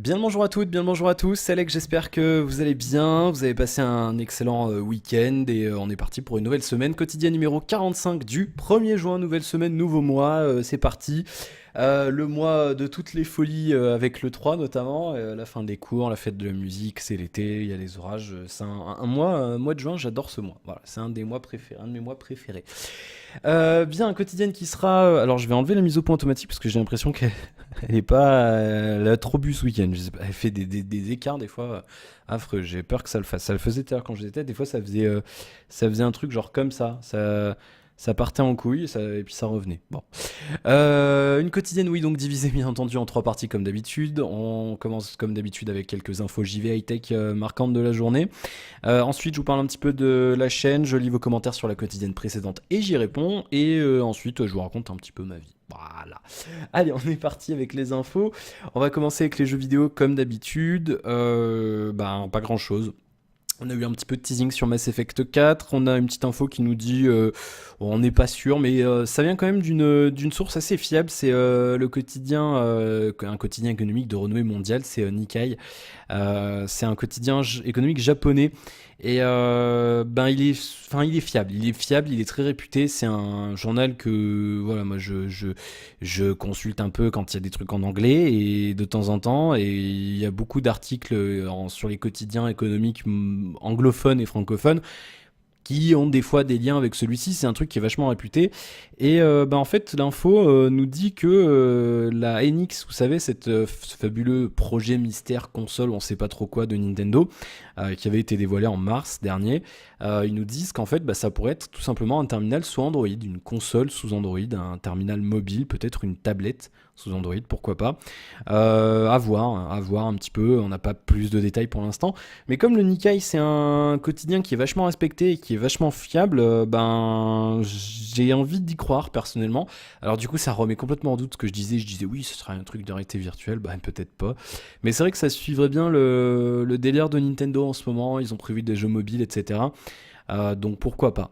Bien le bonjour à toutes, bien le bonjour à tous, c'est Alex, j'espère que vous allez bien, vous avez passé un excellent week-end et on est parti pour une nouvelle semaine, quotidien numéro 45 du 1er juin, nouvelle semaine, nouveau mois, c'est parti. Le mois de toutes les folies avec le 3 notamment, la fin des cours, la fête de la musique, c'est l'été, il y a les orages, c'est un mois de juin, j'adore ce mois, voilà, c'est un des mois préférés, un de mes mois préférés. Bien, un quotidien qui sera. Alors, je vais enlever la mise au point automatique parce que j'ai l'impression qu'elle elle est pas. Elle a trop bu ce week-end. Je sais pas, elle fait des écarts des fois affreux. J'ai peur que ça le fasse. Ça le faisait tout à l'heure quand j'étais. Des fois, ça faisait un truc genre comme ça. Ça partait en couille et puis ça revenait. Bon. Une quotidienne, oui, donc divisée bien entendu en trois parties comme d'habitude. On commence comme d'habitude avec quelques infos JV high-tech marquantes de la journée. Ensuite, je vous parle un petit peu de la chaîne, je lis vos commentaires sur la quotidienne précédente et j'y réponds. Et ensuite, je vous raconte un petit peu ma vie. Voilà. Allez, on est parti avec les infos. On va commencer avec les jeux vidéo comme d'habitude. Pas grand chose. On a eu un petit peu de teasing sur Mass Effect 4, on a une petite info qui nous dit, on n'est pas sûr, mais ça vient quand même d'une source assez fiable, c'est le quotidien, un quotidien économique de renommée mondiale, c'est Nikkei. C'est un quotidien économique japonais et il est fiable, il est très réputé. C'est un journal que voilà, moi je consulte un peu quand il y a des trucs en anglais et de temps en temps, et il y a beaucoup d'articles sur les quotidiens économiques anglophones et francophones qui ont des fois des liens avec celui-ci. C'est un truc qui est vachement réputé. Et en fait, l'info nous dit que la NX, vous savez, ce fabuleux projet mystère console, on sait pas trop quoi, de Nintendo, qui avait été dévoilé en mars dernier, ils nous disent qu'en fait, ça pourrait être tout simplement un terminal sous Android, une console sous Android, un terminal mobile, peut-être une tablette sous Android, pourquoi pas. À voir un petit peu, on n'a pas plus de détails pour l'instant. Mais comme le Nikkei, c'est un quotidien qui est vachement respecté et qui est vachement fiable, j'ai envie d'y croire personnellement. Alors du coup, ça remet complètement en doute ce que je disais. Je disais oui, ce sera un truc de réalité virtuelle, peut-être pas. Mais c'est vrai que ça suivrait bien le délire de Nintendo en ce moment. Ils ont prévu des jeux mobiles, etc. Donc pourquoi pas.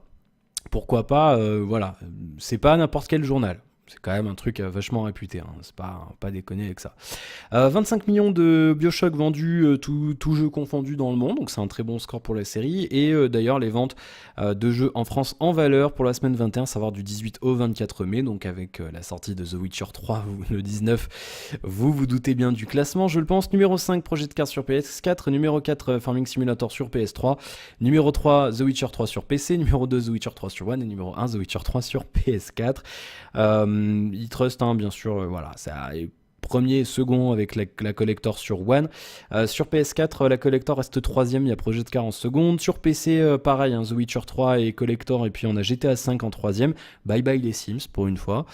Pourquoi pas, voilà. C'est pas n'importe quel journal. C'est quand même un truc vachement réputé, hein. C'est pas déconner avec ça. 25 millions de Bioshock vendus, tout jeu confondu dans le monde, donc c'est un très bon score pour la série. Et d'ailleurs, les ventes de jeux en France en valeur pour la semaine 21, savoir du 18 au 24 mai, donc avec la sortie de The Witcher 3 le 19, vous vous doutez bien du classement, je le pense. Numéro 5, Project Cars sur PS4, numéro 4, Farming Simulator sur PS3, numéro 3, The Witcher 3 sur PC, numéro 2, The Witcher 3 sur One, et numéro 1, The Witcher 3 sur PS4. E-Trust, hein, bien sûr, voilà, ça est premier, second avec la collector sur One. Sur PS4, la collector reste troisième, il y a Project Car en seconde. Sur PC, pareil, hein, The Witcher 3 et collector, et puis on a GTA 5 en troisième. Bye bye les Sims pour une fois.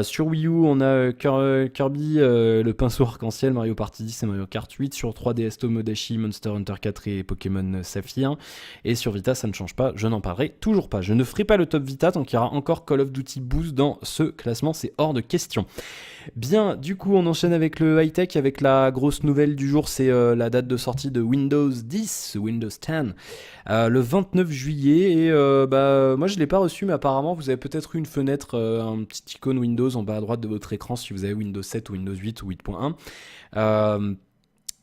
Sur Wii U, on a Kirby, le pinceau arc-en-ciel, Mario Party 10 et Mario Kart 8. Sur 3DS, Tomodachi, Monster Hunter 4 et Pokémon Saphir. Et sur Vita, ça ne change pas, je n'en parlerai toujours pas. Je ne ferai pas le top Vita tant qu'il y aura encore Call of Duty Boost dans ce classement, c'est hors de question. Bien, du coup, on enchaîne avec le high-tech, avec la grosse nouvelle du jour, c'est la date de sortie de Windows 10, Windows 10, le 29 juillet. Et moi, je ne l'ai pas reçu, mais apparemment, vous avez peut-être une fenêtre, un petit icône Windows en bas à droite de votre écran si vous avez Windows 7 ou Windows 8 ou 8.1.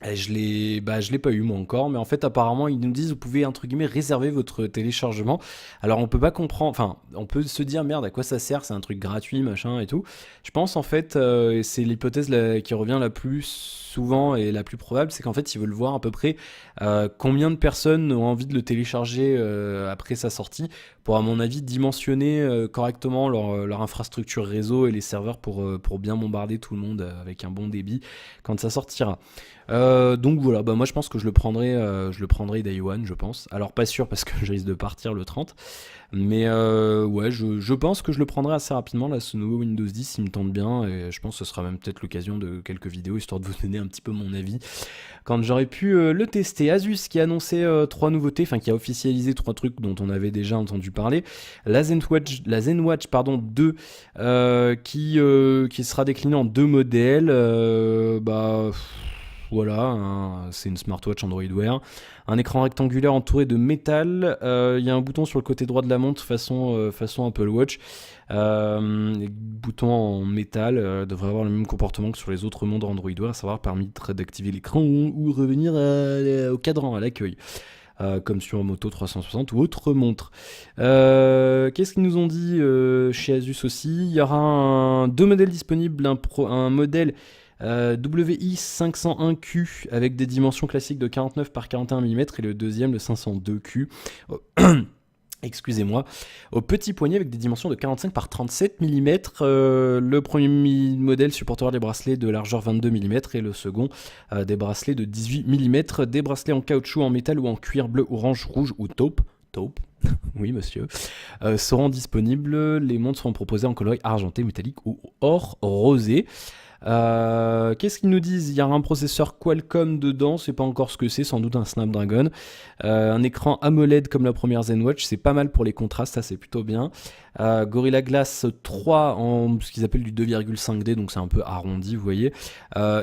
Et je l'ai pas eu moi encore, mais en fait apparemment ils nous disent vous pouvez entre guillemets réserver votre téléchargement. Alors on peut pas comprendre, enfin on peut se dire merde à quoi ça sert, c'est un truc gratuit machin et tout. Je pense en fait c'est l'hypothèse qui revient la plus souvent et la plus probable, c'est qu'en fait ils veulent voir à peu près combien de personnes ont envie de le télécharger après sa sortie, pour à mon avis dimensionner correctement leur infrastructure réseau et les serveurs pour bien bombarder tout le monde avec un bon débit quand ça sortira. Donc voilà, moi je pense que je le prendrai Day One, je pense. Alors pas sûr parce que je risque de partir le 30, mais ouais, je pense que je le prendrai assez rapidement là, ce nouveau Windows 10, il me tente bien, et je pense que ce sera même peut-être l'occasion de quelques vidéos histoire de vous donner un petit peu mon avis quand j'aurai pu le tester. Asus qui a annoncé 3 nouveautés, enfin qui a officialisé 3 trucs dont on avait déjà entendu parler. La ZenWatch 2 qui sera déclinée en 2 modèles. voilà, c'est une smartwatch Android Wear. Un écran rectangulaire entouré de métal. Il y a un bouton sur le côté droit de la montre façon Apple Watch. Les boutons en métal devraient avoir le même comportement que sur les autres montres Android Wear, à savoir permettre d'activer l'écran ou revenir au cadran, à l'accueil. Comme sur Moto 360 ou autre montre. Qu'est-ce qu'ils nous ont dit chez Asus aussi? Il y aura deux modèles disponibles, un modèle WI501Q avec des dimensions classiques de 49 par 41 mm et le deuxième le 502Q. Excusez-moi, au petit poignet avec des dimensions de 45 par 37 mm. Le premier modèle supportera des bracelets de largeur 22 mm et le second des bracelets de 18 mm. Des bracelets en caoutchouc, en métal ou en cuir bleu, orange, rouge ou taupe. Oui monsieur, seront disponibles. Les montres seront proposées en coloris argenté, métallique ou or rosé. Qu'est-ce qu'ils nous disent? Il y a un processeur Qualcomm dedans, c'est pas encore ce que c'est, sans doute un Snapdragon. Un écran AMOLED comme la première ZenWatch, c'est pas mal pour les contrastes, ça c'est plutôt bien. Gorilla Glass 3 en ce qu'ils appellent du 2,5D, donc c'est un peu arrondi, vous voyez.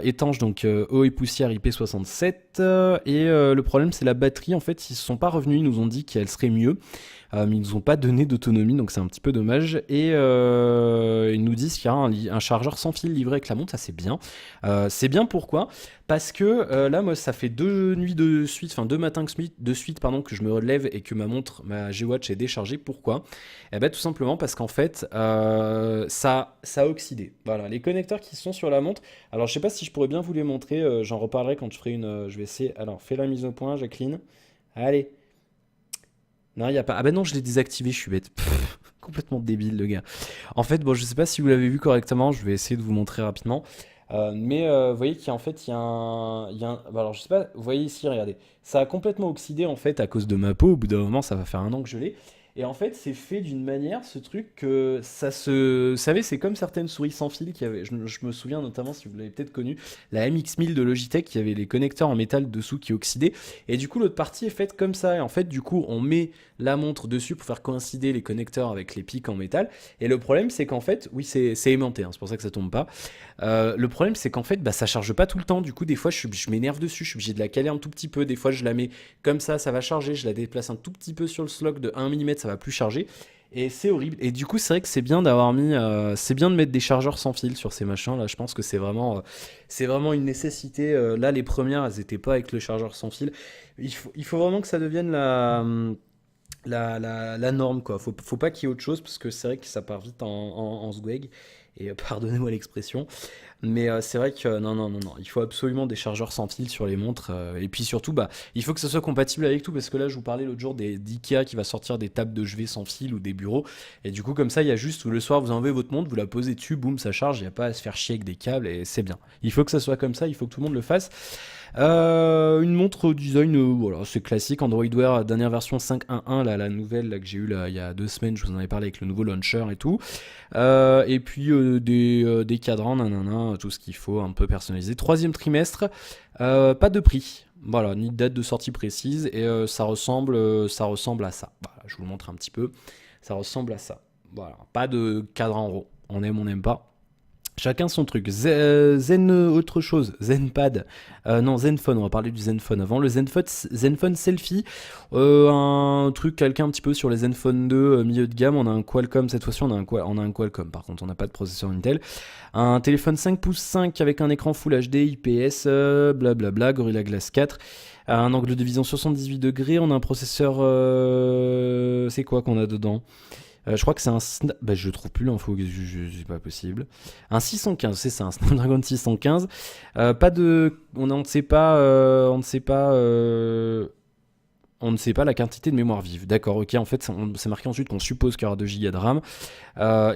Étanche, donc eau et poussière IP67. Et le problème c'est la batterie, en fait ils se sont pas revenus, ils nous ont dit qu'elle serait mieux. Mais ils nous ont pas donné d'autonomie, donc c'est un petit peu dommage. Et ils nous disent qu'il y a un chargeur sans fil livré avec la montre, ça c'est bien. C'est bien pourquoi? Parce que là, moi, ça fait 2 nuits de suite, enfin 2 matins de suite, pardon, que je me relève et que ma G-Watch est déchargée. Pourquoi? Eh ben, tout simplement parce qu'en fait, ça a oxydé. Voilà, les connecteurs qui sont sur la montre. Alors, je sais pas si je pourrais bien vous les montrer. J'en reparlerai quand je ferai une. Je vais essayer. Alors, fais la mise au point, Jacqueline. Allez. Non, il n'y a pas. Ah ben non, je l'ai désactivé, je suis bête. Complètement débile, le gars. En fait, bon, je sais pas si vous l'avez vu correctement, je vais essayer de vous montrer rapidement. Mais vous voyez qu'en fait, bah, alors, je sais pas, vous voyez ici, regardez. Ça a complètement oxydé, en fait, à cause de ma peau. Au bout d'un moment, ça va faire 1 an que je l'ai. Et en fait, c'est fait d'une manière, ce truc, que ça se. Vous savez, c'est comme certaines souris sans fil qui avaient. Je me souviens notamment, si vous l'avez peut-être connu, la MX1000 de Logitech qui avait les connecteurs en métal dessous qui oxydaient. Et du coup, l'autre partie est faite comme ça. Et en fait, du coup, on met la montre dessus pour faire coïncider les connecteurs avec les pics en métal. Et le problème, c'est qu'en fait, oui, c'est aimanté, hein, c'est pour ça que ça tombe pas. Le problème, c'est qu'en fait, bah, ça charge pas tout le temps. Du coup, des fois, je m'énerve dessus. Je suis obligé de la caler un tout petit peu. Des fois, je la mets comme ça va charger. Je la déplace un tout petit peu sur le slot de 1 mm, ça va plus charger. Et c'est horrible. Et du coup, c'est vrai que c'est bien d'avoir mis. C'est bien de mettre des chargeurs sans fil sur ces machins. Là, je pense que c'est vraiment une nécessité. Là, les premières, elles étaient pas avec le chargeur sans fil. Il faut vraiment que ça devienne la norme, quoi. Faut pas qu'il y ait autre chose parce que c'est vrai que ça part vite en swag. Et pardonnez-moi l'expression. Mais c'est vrai que non, il faut absolument des chargeurs sans fil sur les montres. Et puis surtout, bah, il faut que ça soit compatible avec tout. Parce que là, je vous parlais l'autre jour d'IKEA qui va sortir des tables de chevet sans fil ou des bureaux. Et du coup, comme ça, il y a juste le soir, vous enlevez votre montre, vous la posez dessus, boum, ça charge. Il n'y a pas à se faire chier avec des câbles et c'est bien. Il faut que ça soit comme ça, il faut que tout le monde le fasse. Une montre au design, voilà, c'est classique. Android Wear, dernière version 5.1.1, là, la nouvelle là, que j'ai eue là, il y a 2 semaines, je vous en avais parlé avec le nouveau launcher et tout. Et puis des cadrans, nanana, tout ce qu'il faut, un peu personnalisé. 3e trimestre, pas de prix. Voilà, ni de date de sortie précise. Et ça ressemble à ça. Voilà, je vous le montre un petit peu. Ça ressemble à ça. Voilà, pas de cadran rond. On aime, on n'aime pas. Chacun son truc. Zen autre chose. Zenpad. Non, Zenfone. On va parler du Zenfone avant. Le Zenfone Selfie. Un truc calqué un petit peu sur les Zenfone 2 milieu de gamme. On a un Qualcomm. Cette fois-ci, on a un Qualcomm. Par contre, on n'a pas de processeur Intel. Un téléphone 5 pouces 5 avec un écran Full HD, IPS, blablabla. Gorilla Glass 4. Un angle de vision 78 degrés. On a un processeur... c'est quoi qu'on a dedans? Je crois que c'est un bah, je trouve plus l'info, c'est pas possible. Un 615, c'est ça, un Snapdragon 615. Pas de, on ne sait pas, on ne sait pas la quantité de mémoire vive. D'accord, ok, en fait, c'est marqué ensuite qu'on suppose qu'il y aura 2 Go de RAM.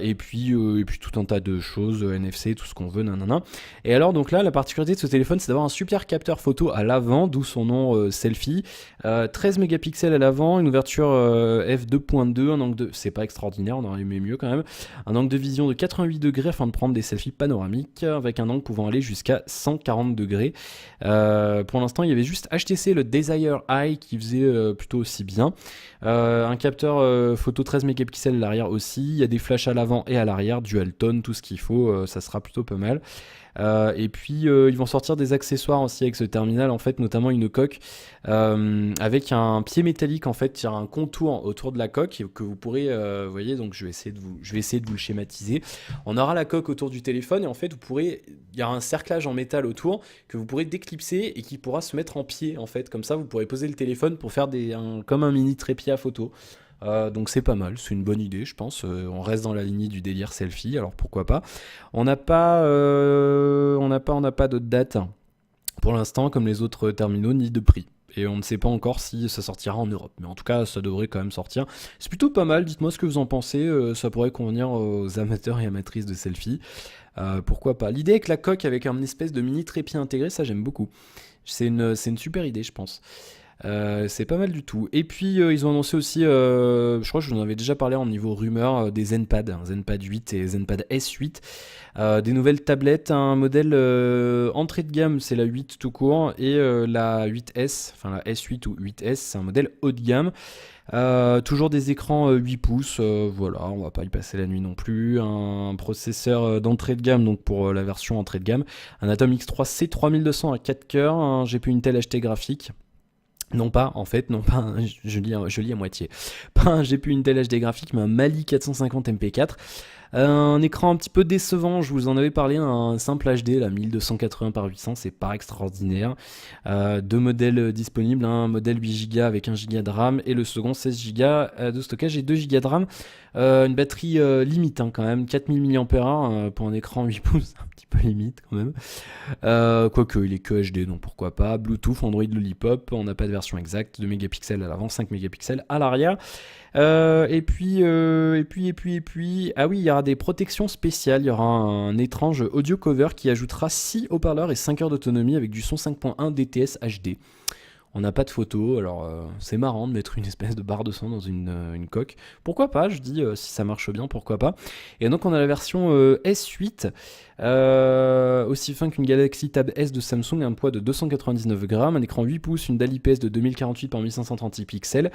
Et puis tout un tas de choses, NFC, tout ce qu'on veut, nanana. Et alors, donc là, la particularité de ce téléphone, c'est d'avoir un super capteur photo à l'avant, d'où son nom selfie. 13 mégapixels à l'avant, une ouverture f2.2, un angle de... C'est pas extraordinaire, on aurait aimé mieux quand même. Un angle de vision de 88 degrés afin de prendre des selfies panoramiques, avec un angle pouvant aller jusqu'à 140 degrés. Pour l'instant, il y avait juste HTC, le Desire Eye, qui faisait plutôt aussi bien. Un capteur photo 13 mégapixels à l'arrière aussi. Il y a des flashs à l'avant et à l'arrière, dual tone, tout ce qu'il faut. Ça sera plutôt pas mal. Et puis ils vont sortir des accessoires aussi avec ce terminal, en fait, notamment une coque avec un pied métallique, en fait, il y a un contour autour de la coque que vous pourrez, vous voyez, donc je vais essayer de vous le schématiser. On aura la coque autour du téléphone et en fait il y aura un cerclage en métal autour que vous pourrez déclipser et qui pourra se mettre en pied, en fait, comme ça vous pourrez poser le téléphone pour faire comme un mini trépied à photo. Donc c'est pas mal, c'est une bonne idée, je pense. On reste dans la lignée du délire selfie, alors pourquoi pas. On n'a pas de date pour l'instant, comme les autres terminaux, ni de prix. Et on ne sait pas encore si ça sortira en Europe. Mais en tout cas, ça devrait quand même sortir. C'est plutôt pas mal, dites-moi ce que vous en pensez. Ça pourrait convenir aux amateurs et amatrices de selfie. Pourquoi pas. L'idée avec la coque, avec un espèce de mini trépied intégré, ça j'aime beaucoup. C'est une super idée, je pense. C'est pas mal du tout. Et puis ils ont annoncé aussi, je crois que je vous en avais déjà parlé en niveau rumeur, des Zenpad, Zenpad 8 et Zenpad S8, des nouvelles tablettes, un modèle entrée de gamme, c'est la 8 tout court, et la 8S, enfin la S8 ou 8S, c'est un modèle haut de gamme. Toujours des écrans 8 pouces, voilà, on va pas y passer la nuit non plus. Un processeur d'entrée de gamme, donc pour la version entrée de gamme, un Atom X3 C3200 à 4 cœurs, un GPU Intel HD graphique. Non pas je lis à moitié. Pas un GPU Intel HD graphique, mais un Mali 450 MP4. Un écran un petit peu décevant, je vous en avais parlé, un simple HD, là, 1280 par 800, c'est pas extraordinaire. Deux modèles disponibles, un modèle 8 Go avec 1 Go de RAM et le second 16 Go de stockage et 2 Go de RAM. Une batterie limite quand même, 4000 mAh pour un écran 8 pouces, un petit peu limite quand même. Quoique il est que HD, donc pourquoi pas. Bluetooth, Android Lollipop, on n'a pas de version exacte, 2 mégapixels à l'avant, 5 mégapixels à l'arrière. Et puis, ah oui, il y aura des protections spéciales. Il y aura un étrange audio cover qui ajoutera 6 haut-parleurs et 5 heures d'autonomie avec du son 5.1 DTS HD. On n'a pas de photo, alors c'est marrant de mettre une espèce de barre de son dans une coque. Pourquoi pas, je dis, si ça marche bien, pourquoi pas. Et donc on a la version S8, aussi fin qu'une Galaxy Tab S de Samsung, un poids de 299 grammes, un écran 8 pouces, une dalle IPS de 2048 par 1536 pixels,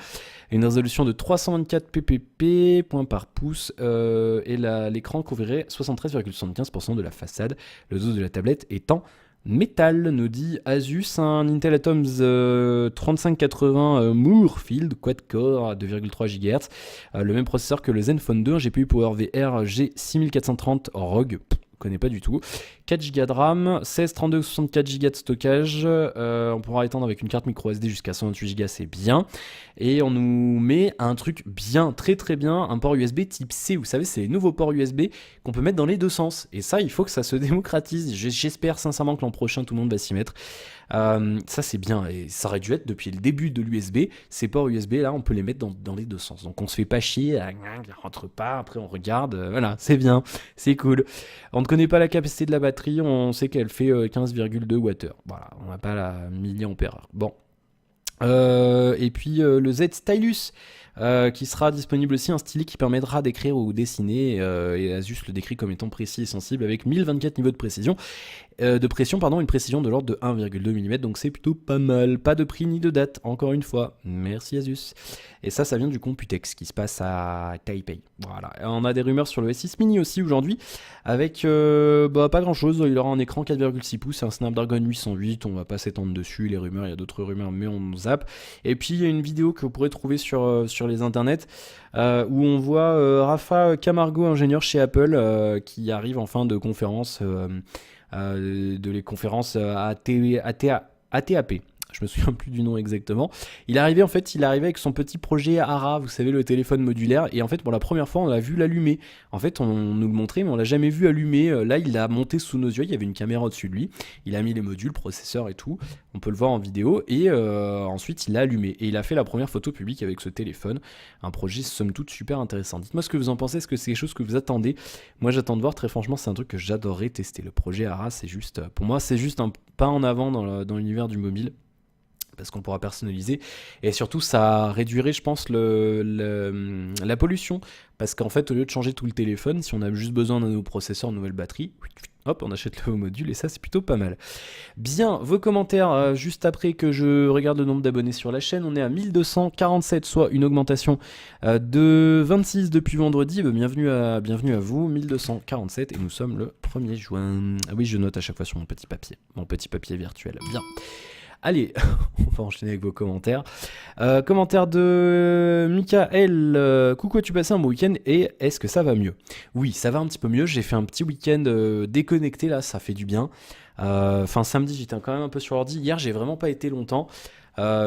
une résolution de 324 ppp, point par pouce, et l'écran couvrirait 73,75% de la façade, le dos de la tablette étant métal, nous dit Asus, un Intel Atoms 3580 Moorfield quad-core à 2,3 GHz, le même processeur que le Zenfone 2, un GPU PowerVR G6430 ROG, connais pas du tout, 4 Go de RAM, 16, 32, 64 Go de stockage, on pourra étendre avec une carte micro SD jusqu'à 128 Go, c'est bien, et on nous met un truc bien, très très bien, un port USB type C, vous savez c'est les nouveaux ports USB qu'on peut mettre dans les deux sens, et ça il faut que ça se démocratise, j'espère sincèrement que l'an prochain tout le monde va s'y mettre. Ça c'est bien, et ça aurait dû être depuis le début de l'USB, ces ports USB là on peut les mettre dans les deux sens, donc on se fait pas chier, il rentre pas, après on regarde, voilà, c'est bien, c'est cool. On ne connaît pas la capacité de la batterie, on sait qu'elle fait 15,2 Wh, voilà, on n'a pas la milliampère-heure. Bon. Et puis le Z Stylus qui sera disponible aussi, un stylet qui permettra d'écrire ou dessiner, et Asus le décrit comme étant précis et sensible avec 1024 niveaux de pression, une précision de l'ordre de 1,2 mm, donc c'est plutôt pas mal. Pas de prix ni de date, encore une fois, merci Asus. Et ça vient du Computex qui se passe à Taipei. Voilà. Et on a des rumeurs sur le S6 Mini aussi aujourd'hui, avec pas grand chose, il aura un écran 4,6 pouces, un Snapdragon 808, on va pas s'étendre dessus, les rumeurs, il y a d'autres rumeurs mais on zappe. Et puis il y a une vidéo que vous pourrez trouver sur les internets, où on voit Rafa Camargo, ingénieur chez Apple, qui arrive en fin de conférence, de les conférences ATAP. Je me souviens plus du nom exactement. Il est arrivé avec son petit projet ARA, vous savez, le téléphone modulaire, et en fait pour la première fois on l'a vu l'allumer. En fait on nous le montrait mais on l'a jamais vu allumer. Là il l'a monté sous nos yeux, il y avait une caméra au-dessus de lui, il a mis les modules, processeur et tout, on peut le voir en vidéo, et ensuite il l'a allumé, et il a fait la première photo publique avec ce téléphone, un projet somme toute super intéressant. Dites-moi ce que vous en pensez, est-ce que c'est quelque chose que vous attendez? Moi j'attends de voir, très franchement c'est un truc que j'adorerais tester. Le projet ARA, c'est juste, pour moi c'est juste un pas en avant dans l'univers du mobile, parce qu'on pourra personnaliser, et surtout ça réduirait je pense la pollution, parce qu'en fait au lieu de changer tout le téléphone, si on a juste besoin d'un nouveau processeur, une nouvelle batterie, Hop, on achète le haut module et ça c'est plutôt pas mal. Bien, vos commentaires, juste après que je regarde le nombre d'abonnés sur la chaîne, on est à 1247, soit une augmentation de 26 depuis vendredi. Bienvenue à vous, 1247 et nous sommes le 1er juin. Ah oui, je note à chaque fois sur mon petit papier virtuel. Bien. Allez, on va enchaîner avec vos commentaires. Commentaire de Michael. Coucou, as-tu passé un bon week-end et est-ce que ça va mieux? Oui, ça va un petit peu mieux. J'ai fait un petit week-end déconnecté là, ça fait du bien. Enfin, samedi, j'étais quand même un peu sur l'ordi. Hier, j'ai vraiment pas été longtemps.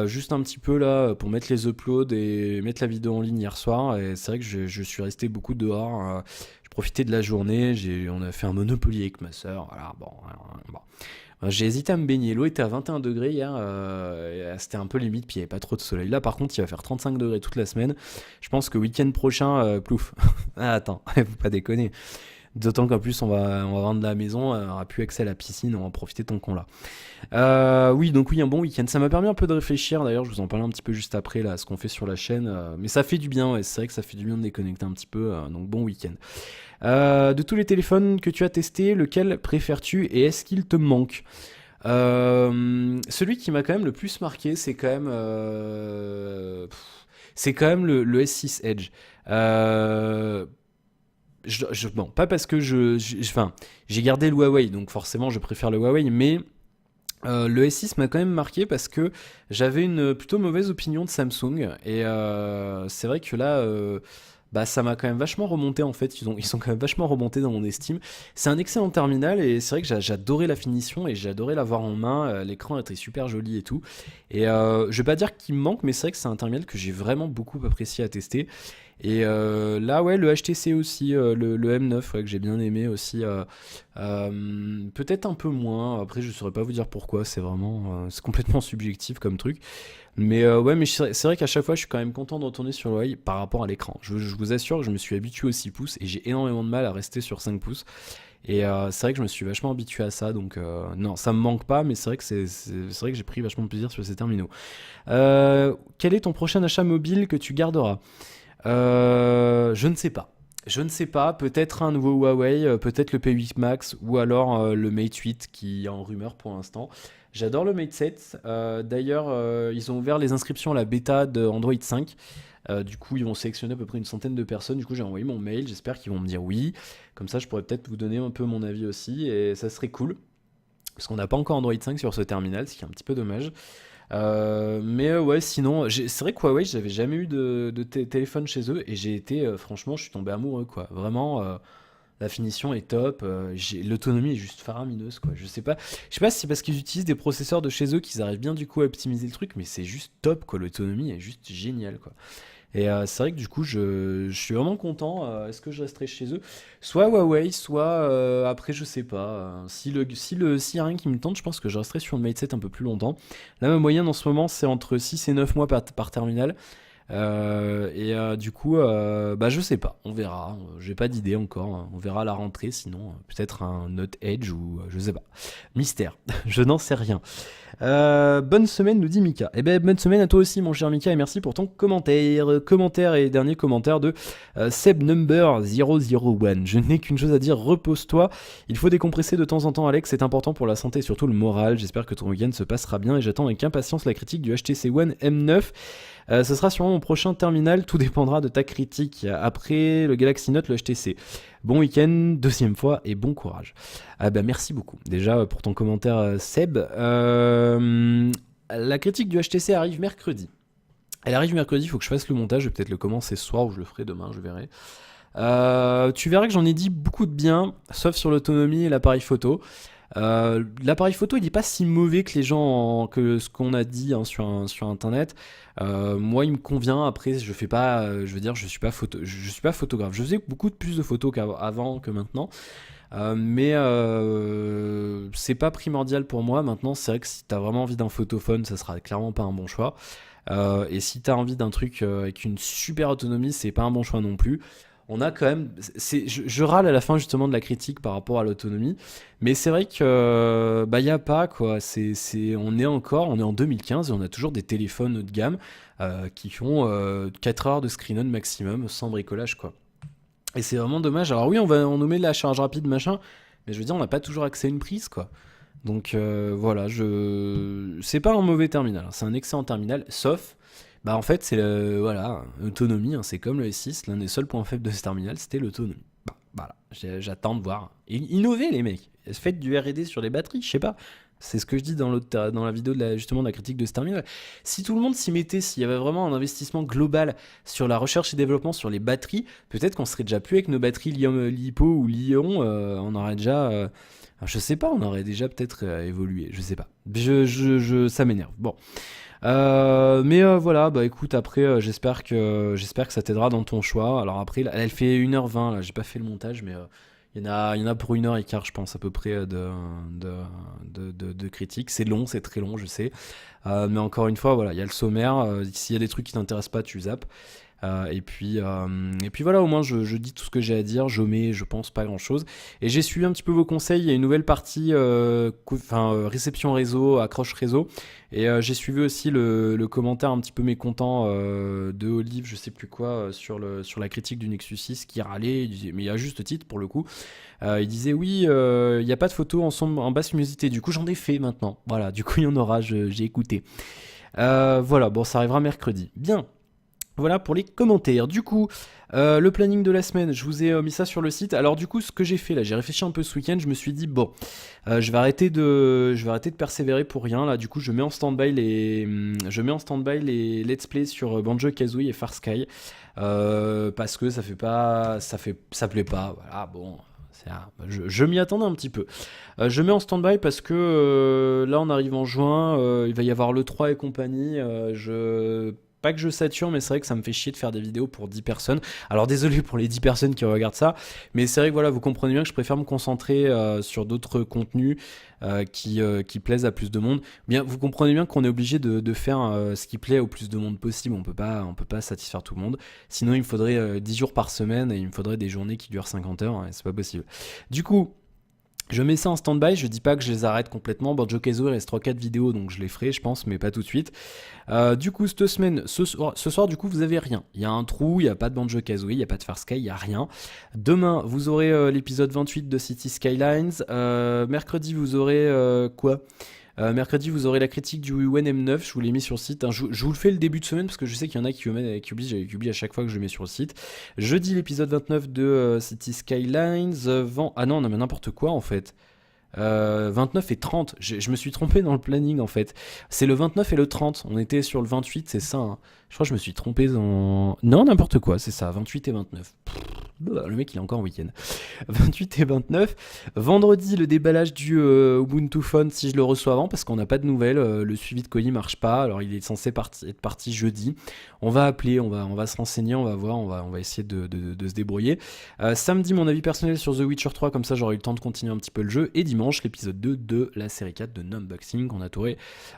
Juste un petit peu là pour mettre les uploads et mettre la vidéo en ligne hier soir. Et c'est vrai que je suis resté beaucoup dehors. Je profitais de la journée. On a fait un Monopoly avec ma soeur. Voilà, bon. J'ai hésité à me baigner. L'eau était à 21 degrés hier. C'était un peu limite. Puis il n'y avait pas trop de soleil. Là, par contre, il va faire 35 degrés toute la semaine. Je pense que week-end prochain, plouf. Ah, attends, faut pas déconner. D'autant qu'en plus, on va vendre la maison, on n'aura plus accès à la piscine, on va en profiter tant qu'on l'a. Oui, donc oui, un bon week-end. Ça m'a permis un peu de réfléchir, d'ailleurs, je vous en parlais un petit peu juste après, là, ce qu'on fait sur la chaîne. Mais ça fait du bien, ouais, c'est vrai que ça fait du bien de déconnecter un petit peu, donc bon week-end. De tous les téléphones que tu as testés, lequel préfères-tu et est-ce qu'il te manque? Celui qui m'a quand même le plus marqué, c'est quand même le S6 Edge. Bon, pas parce que enfin, j'ai gardé le Huawei, donc forcément je préfère le Huawei, mais le S6 m'a quand même marqué parce que j'avais une plutôt mauvaise opinion de Samsung, et c'est vrai que là, bah, ça m'a quand même vachement remonté en fait, ils sont quand même vachement remontés dans mon estime. C'est un excellent terminal, et c'est vrai que j'adorais la finition, et j'adorais l'avoir en main, l'écran était super joli et tout, et je vais pas dire qu'il me manque, mais c'est vrai que c'est un terminal que j'ai vraiment beaucoup apprécié à tester. Et là, ouais, le HTC aussi, le M9, ouais, que j'ai bien aimé aussi. Peut-être un peu moins. Après, je saurais pas vous dire pourquoi. C'est complètement subjectif comme truc. Mais ouais, mais c'est vrai qu'à chaque fois, je suis quand même content de retourner sur le Huawei par rapport à l'écran. Je vous assure que je me suis habitué au 6 pouces et j'ai énormément de mal à rester sur 5 pouces. Et c'est vrai que je me suis vachement habitué à ça. Donc non, ça me manque pas, mais c'est vrai que c'est vrai que j'ai pris vachement de plaisir sur ces terminaux. Quel est ton prochain achat mobile que tu garderas? Je ne sais pas. Je ne sais pas, peut-être un nouveau Huawei, peut-être le P8 Max ou alors le Mate 8 qui est en rumeur pour l'instant. J'adore le Mate 7. D'ailleurs, ils ont ouvert les inscriptions à la bêta de Android 5. Du coup, ils vont sélectionner à peu près une centaine de personnes. Du coup, j'ai envoyé mon mail. J'espère qu'ils vont me dire oui. Comme ça, je pourrais peut-être vous donner un peu mon avis aussi. Et ça serait cool. Parce qu'on n'a pas encore Android 5 sur ce terminal, ce qui est un petit peu dommage. Mais ouais, sinon, c'est vrai que Huawei, j'avais jamais eu de téléphone chez eux et j'ai été, franchement, je suis tombé amoureux, quoi. Vraiment, la finition est top, l'autonomie est juste faramineuse, quoi. Je sais pas si c'est parce qu'ils utilisent des processeurs de chez eux qu'ils arrivent bien du coup à optimiser le truc, mais c'est juste top, quoi. L'autonomie est juste géniale, quoi. Et c'est vrai que du coup, je suis vraiment content. Est-ce que je resterai chez eux? Soit Huawei, soit après, je sais pas. S'il y a rien qui me tente, je pense que je resterai sur le Mate 7 un peu plus longtemps. Là, ma moyenne en ce moment, c'est entre 6 et 9 mois par terminal. Du coup, bah, je sais pas. On verra. J'ai pas d'idée encore. On verra à la rentrée. Sinon, peut-être un Note Edge ou je sais pas. Mystère. Je n'en sais rien. Bonne semaine, nous dit Mika. Eh ben, bonne semaine à toi aussi, mon cher Mika, et merci pour ton commentaire. Commentaire et dernier commentaire de Seb Number 001. Je n'ai qu'une chose à dire, repose-toi. Il faut décompresser de temps en temps, Alex, c'est important pour la santé et surtout le moral. J'espère que ton week-end se passera bien et j'attends avec impatience la critique du HTC One M9. Ce sera sûrement mon prochain terminal, tout dépendra de ta critique. Après le Galaxy Note, le HTC. Bon week-end, deuxième fois, et bon courage. Ah bah merci beaucoup, déjà pour ton commentaire Seb. La critique du HTC arrive mercredi. Elle arrive mercredi, il faut que je fasse le montage, je vais peut-être le commencer ce soir ou je le ferai demain, je verrai. Tu verras que j'en ai dit beaucoup de bien, sauf sur l'autonomie et l'appareil photo. L'appareil photo, il n'est pas si mauvais que que ce qu'on a dit hein, sur internet. Moi, il me convient. Après, je fais pas, je veux dire, je suis pas photographe. Je faisais beaucoup plus de photos qu'avant que maintenant. Mais c'est pas primordial pour moi. Maintenant, c'est vrai que si t'as vraiment envie d'un photophone, ça sera clairement pas un bon choix. Et si t'as envie d'un truc avec une super autonomie, c'est pas un bon choix non plus. On a quand même, je râle à la fin justement de la critique par rapport à l'autonomie, mais c'est vrai que bah y a pas quoi. On est en 2015 et on a toujours des téléphones haut de gamme qui font 4 heures de screen on maximum sans bricolage quoi. Et c'est vraiment dommage. Alors oui, on nous met de la charge rapide machin. Mais je veux dire, on n'a pas toujours accès à une prise, quoi. Donc voilà, c'est pas un mauvais terminal, hein, c'est un excellent terminal, sauf, bah en fait, voilà, autonomie, hein, c'est comme le S6, l'un des seuls points faibles de ce terminal, c'était l'autonomie. Bah, voilà, j'attends de voir. Et innover, les mecs, faites du R&D sur les batteries, je sais pas. C'est ce que je dis dans la vidéo justement de la critique de ce terminal. Si tout le monde s'y mettait, s'il y avait vraiment un investissement global sur la recherche et développement sur les batteries, peut-être qu'on serait déjà plus avec nos batteries LiPo ou Li-ion, on aurait déjà... je sais pas, on aurait déjà peut-être évolué, je sais pas. Ça m'énerve. Bon. Mais voilà, bah écoute, après, j'espère que ça t'aidera dans ton choix. Alors après, là, elle fait 1h20, là, j'ai pas fait le montage, mais il y en a pour 1h15, je pense, à peu près, de critiques. C'est long, c'est très long, je sais. Mais encore une fois, voilà, il y a le sommaire. S'il y a des trucs qui t'intéressent pas, tu zappes. Et puis voilà, au moins je dis tout ce que j'ai à dire, j'omets, je pense pas grand chose. Et j'ai suivi un petit peu vos conseils, il y a une nouvelle partie, réception réseau, accroche réseau. Et j'ai suivi aussi le commentaire un petit peu mécontent de Olive, je sais plus quoi, sur la critique du Nexus 6 qui râlait, mais à juste titre pour le coup. Il disait oui, il n'y a pas de photo en basse luminosité, du coup j'en ai fait maintenant. Voilà, du coup il y en aura, j'ai écouté. Voilà, bon ça arrivera mercredi. Bien. Voilà pour les commentaires. Du coup, le planning de la semaine, je vous ai mis ça sur le site. Alors du coup, ce que j'ai fait là, j'ai réfléchi un peu ce week-end. Je me suis dit bon, je vais arrêter de persévérer pour rien. Là, du coup, je mets en stand-by les let's play sur Banjo-Kazooie et Far Sky parce que ça plaît pas. Voilà, bon. Je m'y attendais un petit peu. Je mets en stand-by parce que là on arrive en juin, il va y avoir le 3 et compagnie. Pas que je sature, mais c'est vrai que ça me fait chier de faire des vidéos pour 10 personnes. Alors désolé pour les 10 personnes qui regardent ça, mais c'est vrai que voilà, vous comprenez bien que je préfère me concentrer sur d'autres contenus qui plaisent à plus de monde. Bien, vous comprenez bien qu'on est obligé de faire ce qui plaît au plus de monde possible. On peut pas satisfaire tout le monde. Sinon, il me faudrait 10 jours par semaine et il me faudrait des journées qui durent 50 heures. Et c'est pas possible. Du coup, je mets ça en stand-by, je dis pas que je les arrête complètement. Banjo-Kazooie, il reste 3-4 vidéos, donc je les ferai, je pense, mais pas tout de suite. Du coup, cette semaine, ce soir, du coup, vous avez rien. Il y a un trou, il n'y a pas de Banjo-Kazooie, il n'y a pas de Far Sky, il n'y a rien. Demain, vous aurez l'épisode 28 de City Skylines. Mercredi, vous aurez quoi Mercredi, vous aurez la critique du One M9. Je vous l'ai mis sur le site. Hein. Je vous le fais le début de semaine parce que je sais qu'il y en a qui oublient. J'avais oublié à chaque fois que je le mets sur le site. Jeudi, l'épisode 29 de City Skylines. Ah non, mais n'importe quoi en fait. 29 et 30. Je me suis trompé dans le planning en fait. C'est le 29 et le 30. On était sur le 28, c'est ça. Hein. Je crois que je me suis trompé dans. Non, n'importe quoi, c'est ça. 28 et 29. Le mec il est encore en week-end. 28 et 29. Vendredi, le déballage du Ubuntu Phone si je le reçois avant parce qu'on n'a pas de nouvelles. Le suivi de colis marche pas. Alors il est censé être parti jeudi. On va appeler, on va se renseigner, on va voir, on va essayer de se débrouiller. Samedi, mon avis personnel sur The Witcher 3, comme ça j'aurai eu le temps de continuer un petit peu le jeu. Et dimanche, l'épisode 2 de la série 4 de Numboxing.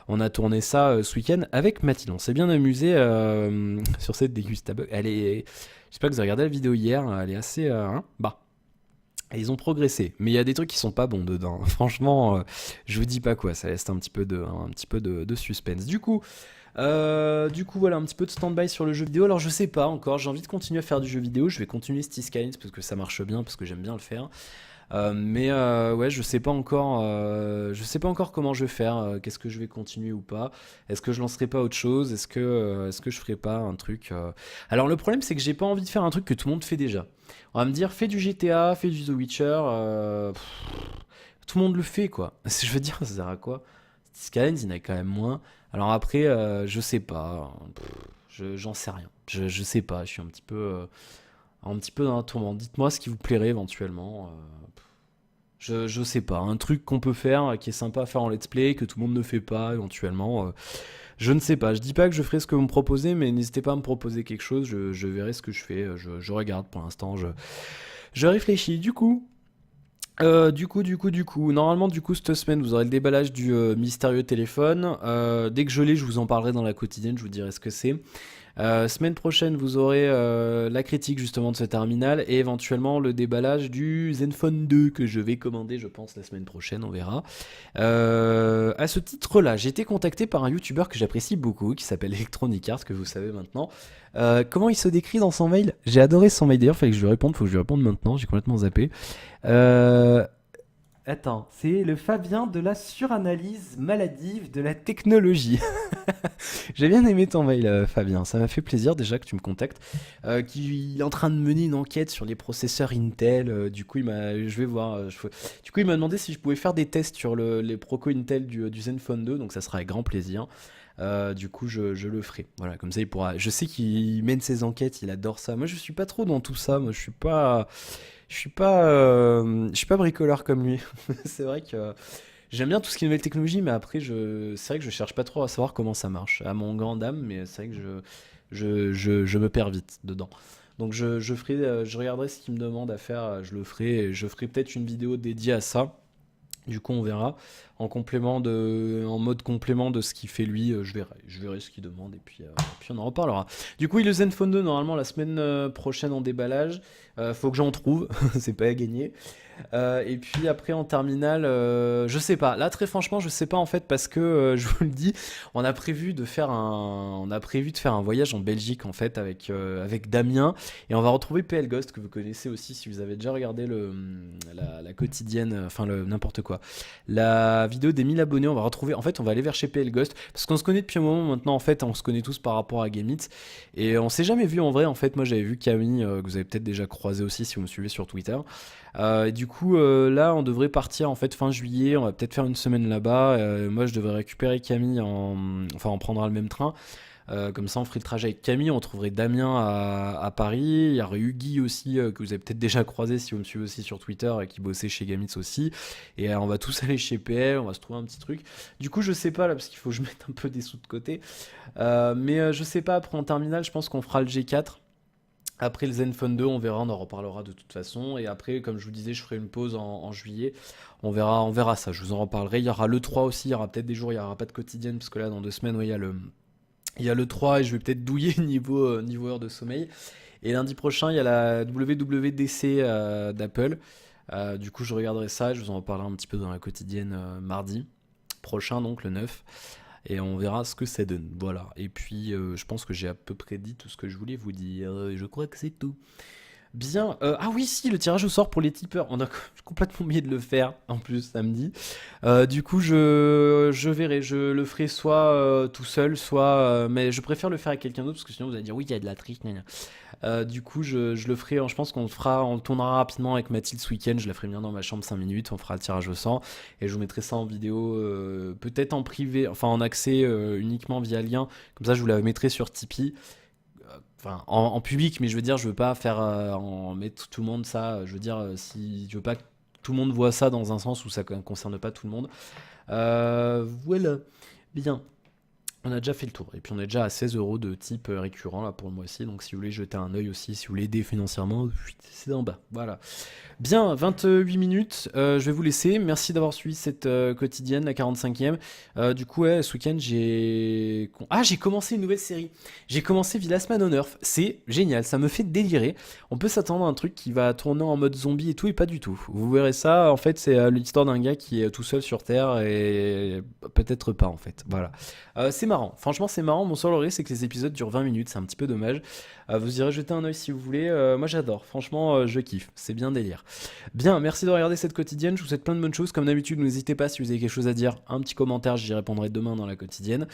On a tourné ça ce week-end avec Mathilde. On s'est bien amusé sur cette dégustable. J'espère que vous avez regardé la vidéo hier, elle est assez... Et ils ont progressé, mais il y a des trucs qui sont pas bons dedans. Franchement, je vous dis pas quoi, ça laisse un petit peu de suspense. Du coup, voilà, un petit peu de stand-by sur le jeu vidéo. Alors je sais pas encore, j'ai envie de continuer à faire du jeu vidéo. Je vais continuer City Skylines parce que ça marche bien, parce que j'aime bien le faire. Mais ouais, je sais pas encore comment je vais faire. Qu'est-ce que je vais continuer ou pas? Est-ce que je lancerai pas autre chose? Est-ce que je ferai pas un truc Alors le problème c'est que j'ai pas envie de faire un truc que tout le monde fait déjà. On va me dire fais du GTA, fais du The Witcher. Tout le monde le fait quoi. Je veux dire, ça sert à quoi? Skylines, il y en a quand même moins. Alors après, je sais pas. J'en sais rien. Je sais pas. Je suis un petit peu dans un tourment. Dites-moi ce qui vous plairait éventuellement. Je sais pas, un truc qu'on peut faire, qui est sympa à faire en let's play, que tout le monde ne fait pas éventuellement. Je ne sais pas, je dis pas que je ferai ce que vous me proposez, mais n'hésitez pas à me proposer quelque chose, je verrai ce que je fais, je regarde pour l'instant, je réfléchis. Normalement, cette semaine, vous aurez le déballage du mystérieux téléphone. Dès que je l'ai, je vous en parlerai dans la quotidienne, je vous dirai ce que c'est. Semaine prochaine, vous aurez la critique justement de ce terminal et éventuellement le déballage du Zenfone 2 que je vais commander, je pense, la semaine prochaine, on verra. À ce titre-là, j'ai été contacté par un YouTuber que j'apprécie beaucoup, qui s'appelle Electronic Arts, que vous savez maintenant. Comment il se décrit dans son mail? J'ai adoré son mail d'ailleurs, il fallait que je lui réponde, faut que je lui réponde maintenant, j'ai complètement zappé. Attends, c'est le Fabien de la suranalyse maladive de la technologie. J'ai bien aimé ton mail, Fabien. Ça m'a fait plaisir déjà que tu me contactes. Qui est en train de mener une enquête sur les processeurs Intel. Du coup, je vais voir. Du coup, il m'a demandé si je pouvais faire des tests sur les Proco Intel du Zenfone 2. Donc, ça sera avec grand plaisir. Du coup, je le ferai. Voilà, comme ça, il pourra. Je sais qu'il mène ses enquêtes. Il adore ça. Moi, je suis pas trop dans tout ça. Moi, je suis pas. Je suis pas bricoleur comme lui. C'est vrai que j'aime bien tout ce qui est nouvelle technologie, mais après, c'est vrai que je cherche pas trop à savoir comment ça marche. À mon grand dame, mais c'est vrai que je me perds vite dedans. Donc je regarderai ce qu'il me demande à faire, je le ferai, et je ferai peut-être une vidéo dédiée à ça. Du coup, on verra. En mode complément de ce qu'il fait lui, je verrai ce qu'il demande et puis on en reparlera. Du coup, il le Zenfone 2 normalement la semaine prochaine en déballage. Faut que j'en trouve, c'est pas à gagner. Et puis après en terminale, je sais pas. Là très franchement, je sais pas en fait parce que je vous le dis, on a prévu de faire un voyage en Belgique en fait avec Damien et on va retrouver PL Ghost que vous connaissez aussi si vous avez déjà regardé la quotidienne, enfin le n'importe quoi, la vidéo des 1000 abonnés. On va retrouver, en fait, on va aller vers chez PL Ghost parce qu'on se connaît depuis un moment maintenant. En fait, on se connaît tous par rapport à Gameit et on s'est jamais vu en vrai. En fait, moi j'avais vu Camille que vous avez peut-être déjà croisé aussi si vous me suivez sur Twitter. Et du coup, là, on devrait partir en fait fin juillet. On va peut-être faire une semaine là-bas. Moi, je devrais récupérer Camille enfin, on prendra le même train. Comme ça, on ferait le trajet avec Camille. On trouverait Damien à Paris. Il y aurait Huggy aussi, que vous avez peut-être déjà croisé si vous me suivez aussi sur Twitter et qui bossait chez Gamitz aussi. Et on va tous aller chez PL. On va se trouver un petit truc. Du coup, je sais pas là, parce qu'il faut que je mette un peu des sous de côté. Mais je sais pas, après en terminale, je pense qu'on fera le G4. Après le Zenfone 2, on verra, on en reparlera de toute façon. Et après, comme je vous disais, je ferai une pause en juillet. On verra ça, je vous en reparlerai. Il y aura le 3 aussi, il y aura peut-être des jours, il n'y aura pas de quotidienne, parce que là, dans 2 semaines, ouais, il y a le 3 et je vais peut-être douiller niveau heure de sommeil. Et lundi prochain, il y a la WWDC d'Apple. Du coup, je regarderai ça, je vous en reparlerai un petit peu dans la quotidienne mardi prochain, donc le 9. Et on verra ce que ça donne. Voilà. Et puis, je pense que j'ai à peu près dit tout ce que je voulais vous dire. Je crois que c'est tout. Bien. Ah oui, si, le tirage au sort pour les tipeurs. On a complètement oublié de le faire, en plus, samedi. Du coup, je verrai. Je le ferai soit tout seul, soit... mais je préfère le faire avec quelqu'un d'autre, parce que sinon vous allez dire, oui, il y a de la triche. Gna gna. Du coup, je le ferai. Je pense on le tournera rapidement avec Mathilde ce week-end. Je la ferai bien dans ma chambre 5 minutes. On fera le tirage au sort. Et je vous mettrai ça en vidéo, peut-être en privé, enfin en accès uniquement via lien. Comme ça, je vous la mettrai sur Tipeee. Enfin, en public, mais je veux dire, je veux pas faire en mettre tout le monde ça. Je veux dire, si je veux pas que tout le monde voit ça dans un sens où ça ne concerne pas tout le monde. Voilà. Bien. On a déjà fait le tour. Et puis on est déjà à 16 € de type récurrent là pour le mois-ci. Donc si vous voulez jeter un œil aussi, si vous voulez aider financièrement, c'est en bas. Voilà. Bien, 28 minutes. Je vais vous laisser. Merci d'avoir suivi cette quotidienne, la 45e. Du coup, ouais, ce week-end, j'ai commencé une nouvelle série. J'ai commencé Villas Man on Earth. C'est génial. Ça me fait délirer. On peut s'attendre à un truc qui va tourner en mode zombie et tout, et pas du tout. Vous verrez ça. En fait, c'est l'histoire d'un gars qui est tout seul sur Terre et peut-être pas en fait. Voilà. C'est marrant, franchement c'est marrant. Mon seul regret c'est que les épisodes durent 20 minutes, c'est un petit peu dommage. Vous irez jeter un oeil si vous voulez. Moi j'adore, franchement je kiffe, c'est bien délire. Bien, merci de regarder cette quotidienne, je vous souhaite plein de bonnes choses. Comme d'habitude, n'hésitez pas si vous avez quelque chose à dire, un petit commentaire, j'y répondrai demain dans la quotidienne.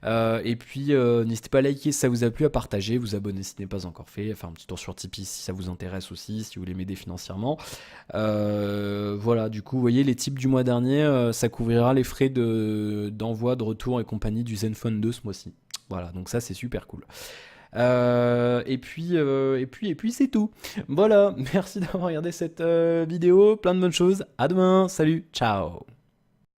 Et puis n'hésitez pas à liker si ça vous a plu, à partager, vous abonner si ce n'est pas encore fait, faire un petit tour sur Tipeee si ça vous intéresse aussi, si vous voulez m'aider financièrement. Voilà, du coup vous voyez les tips du mois dernier, ça couvrira les frais d'envoi, de retour et compagnie du Zenfone 2 ce mois-ci. Voilà, donc ça c'est super cool. Et puis c'est tout. Voilà, merci d'avoir regardé cette vidéo. Plein de bonnes choses. À demain. Salut, ciao.